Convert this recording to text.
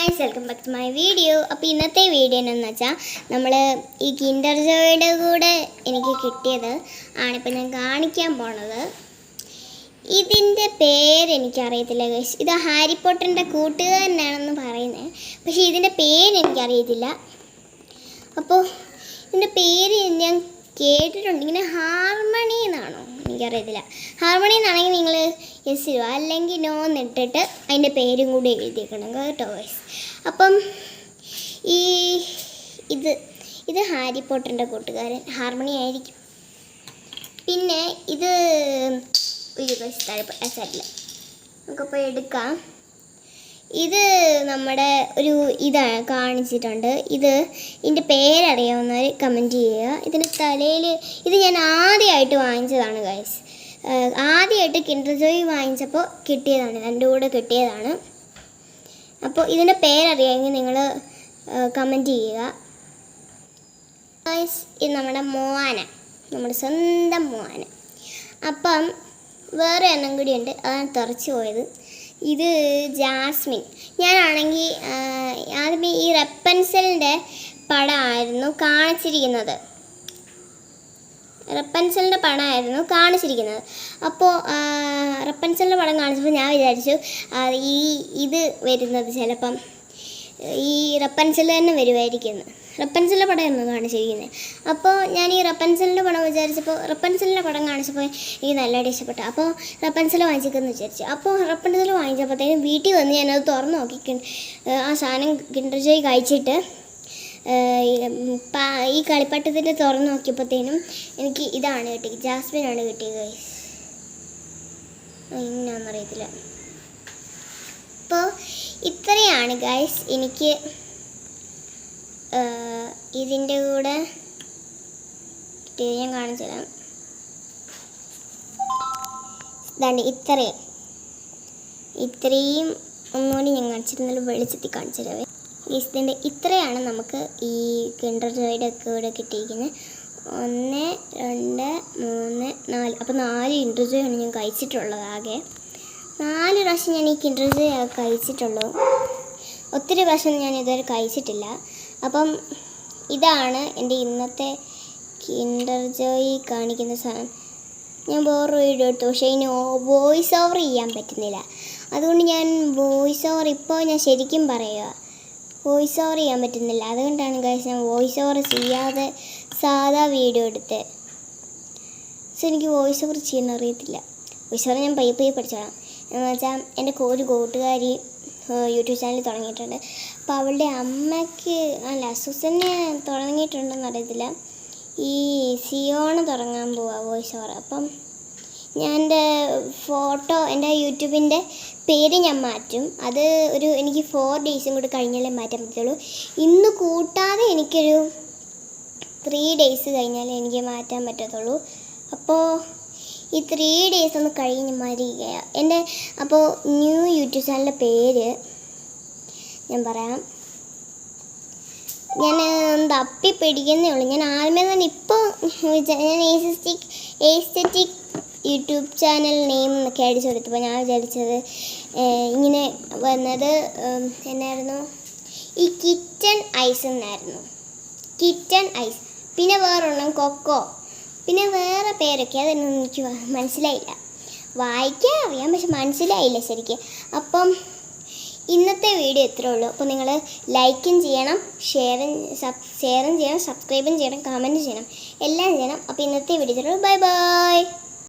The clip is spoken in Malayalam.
Guys, welcome back to my video. അപ്പോൾ ഇന്നത്തെ വീഡിയോ എന്ന് വെച്ചാൽ നമ്മൾ ഈ കിൻഡർ ജോയുടെ കൂടെ എനിക്ക് കിട്ടിയത് ആണിപ്പോൾ ഞാൻ കാണിക്കാൻ പോണത്. ഇതിൻ്റെ പേരെനിക്കറിയത്തില്ല ഗൈസ്. ഇത് ഹാരി പോട്ടറിൻ്റെ കൂട്ടുകാരനാണെന്ന് പറയുന്നത്, പക്ഷേ ഇതിൻ്റെ പേരെനിക്കറിയത്തില്ല. അപ്പോൾ ഇതിൻ്റെ പേര് ഞാൻ കേട്ടിട്ടുണ്ട്. ഇങ്ങനെ ഹാർമണി എന്നാണോ എനിക്കറിയത്തില്ല. ഹാർമണി എന്നാണെങ്കിൽ നിങ്ങൾ യെസ് ഇടുക, അല്ലെങ്കിൽ നോ എന്നിട്ടിട്ട് അതിൻ്റെ പേരും കൂടി എഴുതിയേക്കണം കേട്ടോ ഗൈസ്. അപ്പം ഇത് ഹാരി പോട്ടറിൻ്റെ കൂട്ടുകാരൻ ഹാർമണി ആയിരിക്കും. പിന്നെ ഇത് സൈഡിൽ നമുക്കപ്പോൾ എടുക്കാം. ഇത് നമ്മുടെ ഒരു ഇതാണ് കാണിച്ചിട്ടുണ്ട്. ഇതിൻ്റെ പേരറിയാവുന്നവർ കമൻറ്റ് ചെയ്യുക. ഇതിൻ്റെ തലയിൽ ഇത് ഞാൻ ആദ്യമായിട്ട് വാങ്ങിച്ചതാണ് ഗൈസ്. ആദ്യമായിട്ട് കിൻഡർ ജോയ് വാങ്ങിച്ചപ്പോൾ കിട്ടിയതാണ്, രണ്ടും കൂടെ കിട്ടിയതാണ്. അപ്പോൾ ഇതിൻ്റെ പേരറിയാമെങ്കിൽ നിങ്ങൾ കമൻറ്റ് ചെയ്യുക ഗൈസ്. ഇത് നമ്മുടെ മോന, നമ്മുടെ സ്വന്തം മോന. അപ്പം വേറെ എണ്ണം കൂടിയുണ്ട്, അതാണ് തെറിച്ച് പോയത്. ഇത് ജാസ്മിൻ. ഞാനാണെങ്കിൽ ആദ്യമേ ഈ റെപ്പൻസലിൻ്റെ പടമായിരുന്നു കാണിച്ചിരിക്കുന്നത്. അപ്പോൾ റെപ്പൻസലിൻ്റെ പടം കാണിച്ചപ്പോൾ ഞാൻ വിചാരിച്ചു ഇത് വരുന്നത് ചിലപ്പം ഈ റെപ്പൻസൽ തന്നെ വരുമായിരിക്കുന്നു. റെപ്പൻസലിൻ്റെ പടമായിരുന്നു കാണിച്ചിരിക്കുന്നത്. അപ്പോൾ ഞാൻ ഈ റെപ്പൻസലിൻ്റെ പടം വിചാരിച്ചപ്പോൾ റെപ്പൻസലിൻ്റെ പടം കാണിച്ചപ്പോൾ എനിക്ക് നല്ലതായിട്ട് ഇഷ്ടപ്പെട്ടു. അപ്പോൾ റെപ്പൻസൽ വാങ്ങിച്ചേക്കെന്ന് വിചാരിച്ചു. അപ്പോൾ റെപ്പൻസൽ വാങ്ങിച്ചപ്പോഴത്തേനും വീട്ടിൽ വന്ന് ഞാനത് തുറന്ന് നോക്കി. ആ സാധനം കിൻഡർ ജോയ് കഴിച്ചിട്ട് ഈ കളിപ്പാട്ടത്തിൽ തുറന്ന് നോക്കിയപ്പോഴത്തേനും എനിക്ക് ഇതാണ് കിട്ടിയത്, ജാസ്മിനാണ് കിട്ടിയത് ഗൈസ്. എന്നാണെന്നറിയത്തില്ല. അപ്പോൾ ഇത്രയാണ് ഗൈസ് എനിക്ക് ഇതിൻ്റെ കൂടെ കിട്ടിയത്. ഞാൻ കാണിച്ചു തരാം. ഇതാണ്ട് ഇത്രയും ഒന്നുകൂടി ഞാൻ കാണിച്ചിരുന്നാലും വെളിച്ചത്തിൽ കാണിച്ചു തരാവേ. ഇതിൻ്റെ ഇത്രയാണ് നമുക്ക് ഈ കിൻഡർ ജോയുടെ കൂടെ കിട്ടിയിരിക്കുന്നത്. 1 2 3 4. അപ്പോൾ 4 കിൻഡർ ജോയാണ് ഞാൻ കഴിച്ചിട്ടുള്ളത്. ആകെ 4 പ്രാവശ്യം ഞാൻ ഈ കിൻഡർ ജോയ് കഴിച്ചിട്ടുള്ളൂ. ഒത്തിരി പ്രാവശ്യം ഞാൻ ഇതുവരെ കഴിച്ചിട്ടില്ല. അപ്പം ഇതാണ് എൻ്റെ ഇന്നത്തെ കിൻഡർ ജോയ് കാണിക്കുന്ന സാധനം. ഞാൻ വേറെ വീഡിയോ എടുത്തു, പക്ഷേ ഇതിന് വോയിസ് ഓവർ ചെയ്യാൻ പറ്റുന്നില്ല. അതുകൊണ്ട് ഞാൻ വോയിസ് ഓവർ ഇപ്പോൾ ഞാൻ ശരിക്കും പറയുക, വോയിസ് ഓവർ ചെയ്യാൻ പറ്റുന്നില്ല. അതുകൊണ്ടാണ് ഗൈസ് ഞാൻ വോയിസ് ഓവർ ചെയ്യാതെ സാധാ വീഡിയോ എടുത്ത്. പക്ഷെ എനിക്ക് വോയിസ് ഓവർ ചെയ്യാൻ അറിയത്തില്ല. വോയിസ് ഓവർ ഞാൻ പയ്യെ പഠിച്ചോളാം. എന്ന് വെച്ചാൽ എൻ്റെ ഒരു കൂട്ടുകാരി യൂട്യൂബ് ചാനൽ തുടങ്ങിയിട്ടുണ്ട്. അപ്പോൾ അവളുടെ അമ്മയ്ക്ക് സുസന്നെ തുടങ്ങിയിട്ടുണ്ടെന്ന് അറിയത്തില്ല. ഈ സിയോണ് തുടങ്ങാൻ പോവാ വോയിസ് ഓവർ. അപ്പം ഞാൻ എൻ്റെ ഫോട്ടോ, എൻ്റെ യൂട്യൂബിൻ്റെ പേര് ഞാൻ മാറ്റും. അത് എനിക്ക് 4 ഡേയ്സും കൂടി കഴിഞ്ഞാലേ മാറ്റാൻ പറ്റുള്ളൂ. ഇന്ന് കൂട്ടാതെ എനിക്കൊരു 3 ഡേയ്സ് കഴിഞ്ഞാലേ എനിക്ക് മാറ്റാൻ പറ്റത്തുള്ളൂ. അപ്പോൾ ഈ 3 ഡേയ്സ് ഒന്ന് കഴിഞ്ഞ് മരികയാണ് എൻ്റെ. അപ്പോൾ ന്യൂ യൂട്യൂബ് ചാനലിൻ്റെ പേര് ഞാൻ പറയാം. ഞാൻ തപ്പി പിടിക്കുന്നേ ഉള്ളൂ. ഞാൻ ആദ്യമേ തന്നെ ഇപ്പോൾ ഞാൻ എസ്തെറ്റിക് യൂട്യൂബ് ചാനൽ നെയിം എന്നൊക്കെ അടിച്ചു കൊടുത്തപ്പോൾ ഞാൻ വിചാരിച്ചത് ഇങ്ങനെ വന്നത് എന്നായിരുന്നു, ഈ കിച്ചൺ ഐസ് എന്നായിരുന്നു. Kitchen ice. പിന്നെ വേറൊരെണ്ണം കൊക്കോ, പിന്നെ വേറെ പേരൊക്കെ അതൊന്നും എനിക്ക് മനസ്സിലായില്ല. വായിക്കാൻ അറിയാം, പക്ഷെ മനസ്സിലായില്ല ശരിക്കും. അപ്പം ഇന്നത്തെ വീഡിയോ ഇത്രേ ഉള്ളൂ. അപ്പോൾ നിങ്ങൾ ലൈക്കും ചെയ്യണം, ഷെയറും ചെയ്യണം, സബ്സ്ക്രൈബും ചെയ്യണം, കമൻറ്റ് ചെയ്യണം, എല്ലാം ചെയ്യണം. അപ്പോൾ ഇന്നത്തെ വീഡിയോ ഇത്രേ ഉള്ളൂ. Bye bye.